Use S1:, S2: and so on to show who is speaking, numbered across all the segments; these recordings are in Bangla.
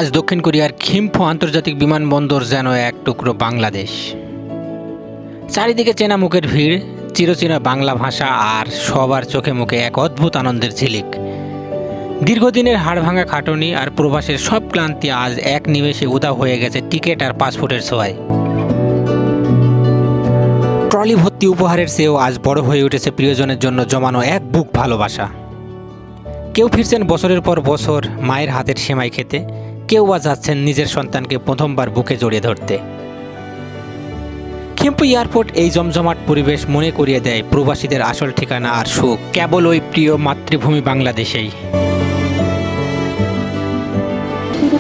S1: আজ দক্ষিণ কোরিয়ার খিম্ফু আন্তর্জাতিক বিমানবন্দর যেন এক টুকরো বাংলাদেশ। চারিদিকে চেনা মুখের ভিড়, চিরচেনা বাংলা ভাষা আর সবার চোখে মুখে এক অদ্ভুত আনন্দের ঝিলিক। দীর্ঘদিনের হাড়ভাঙা খাটুনি আর প্রবাসের সব ক্লান্তি আজ এক নিমেষে উধাও হয়ে গেছে টিকিট আর পাসপোর্টের ছোঁয়ায়। ট্রলি ভর্তি উপহারের চেয়েও আজ বড় হয়ে উঠেছে প্রিয়জনের জন্য জমানো এক বুক ভালোবাসা। কেউ ফিরছেন বছরের পর বছর মায়ের হাতের সেমাই খেতে, কেউ বা যাচ্ছেন নিজের সন্তানকে প্রথমবার বুকে জড়িয়ে ধরতে। খিম্পু এয়ারপোর্ট এই জমজমাট পরিবেশ মনে করিয়ে দেয় প্রবাসীদের আসল ঠিকানা আর সুখ কেবল ওই প্রিয় মাতৃভূমি বাংলাদেশেই।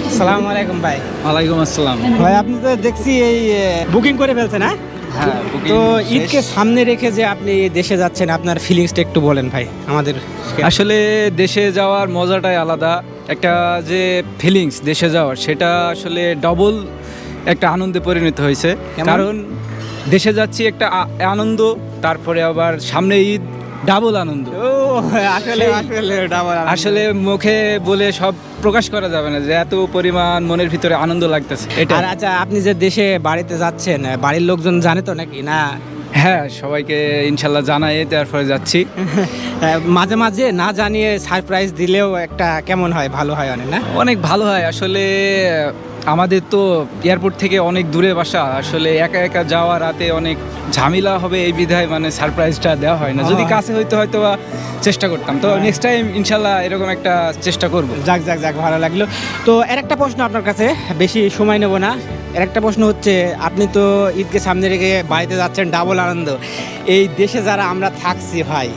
S2: আসসালামু আলাইকুম ভাই।
S3: ওয়ালাইকুম আসসালাম।
S2: ভাই আপনি তো দেখছি এই বুকিং করে ফেলছেন, হ্যাঁ?
S3: হ্যাঁ,
S2: তো ঈদকে সামনে রেখে যে আপনি দেশে যাচ্ছেন, আপনার ফিলিংসটা একটু বলেন ভাই আমাদের।
S3: আসলে দেশে যাওয়ার মজাটাই আলাদা। একটা যে ফিলিংস দেশে যাওয়ার, সেটা আসলে ডবল একটা আনন্দে পরিণত হয়েছে। কারণ দেশে যাচ্ছি একটা আনন্দ, তারপরে আবার সামনে ঈদ, ডাবল আনন্দ।
S2: আসলে ডাবল
S3: আসলে মুখে বলে সব প্রকাশ করা যাবে না যে এত পরিমাণ মনের ভিতরে আনন্দ লাগতেছে এটা।
S2: আর আচ্ছা, আপনি যে দেশে বাড়িতে যাচ্ছেন, বাড়ির লোকজন জানে তো নাকি না?
S3: হ্যাঁ, সবাইকে ইনশাল্লাহ জানাই, তারপরে যাচ্ছি।
S2: মাঝে মাঝে না জানিয়ে সারপ্রাইজ দিলেও একটা কেমন হয়, ভালো হয় অনেক, না?
S3: অনেক ভালো হয়। আসলে আমাদের তো এয়ারপোর্ট থেকে অনেক দূরে বাসা, আসলে একা একা যাওয়া রাতে অনেক ঝামেলা হবে এই বিধায় মানে সারপ্রাইজটা দেওয়া হয় না। যদি কাছে হইতে হয়তো বা চেষ্টা করতাম, তো নেক্সট টাইম ইনশাল্লাহ এরকম একটা চেষ্টা করব।
S2: যাক যাক যাক, ভালো লাগলো। তো এর একটা প্রশ্ন আপনার কাছে, বেশি সময় নেব না। এর একটা প্রশ্ন হচ্ছে, আপনি তো ঈদকে সামনে রেখে বাড়িতে যাচ্ছেন, ডাবল আনন্দ। এই দেশে যারা আমরা থাকছি ভাই,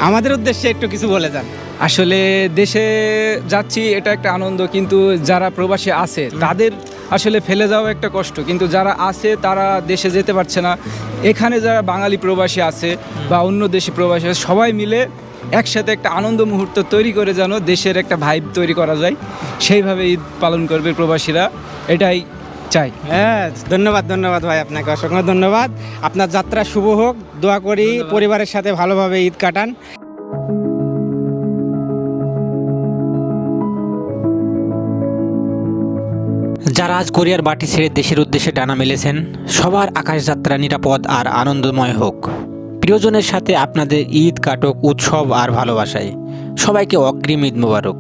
S2: আমাদের উদ্দেশ্যে একটু কিছু বলে যান।
S3: আসলে দেশে যাচ্ছি এটা একটা আনন্দ, কিন্তু যারা প্রবাসী আছে তাদের আসলে ফেলে যাওয়া একটা কষ্ট। কিন্তু যারা আছে তারা দেশে যেতে পারছে না। এখানে যারা বাঙালি প্রবাসী আছে বা অন্য দেশি প্রবাসী আছে, সবাই মিলে একসাথে একটা আনন্দ মুহূর্ত তৈরি করে যেন দেশের একটা ভাইব তৈরি করা যায়, সেইভাবে ঈদ পালন করবে প্রবাসীরা, এটাই চাই।
S2: হ্যাঁ, ধন্যবাদ ধন্যবাদ ভাই, আপনাকে অসংখ্য ধন্যবাদ। আপনার যাত্রা শুভ হোক, দোয়া করি পরিবারের সাথে ভালোভাবে ঈদ কাটান।
S1: যারা আজ কোরিয়ার বাটি ছেড়ে দেশের উদ্দেশ্যে ডানা মেলেছেন, সবার আকাশযাত্রা নিরাপদ আর আনন্দময় হোক। প্রিয়জনের সাথে আপনাদের ঈদ কাটুক উৎসব আর ভালোবাসায়। সবাইকে অগ্রিম ঈদ মোবারক।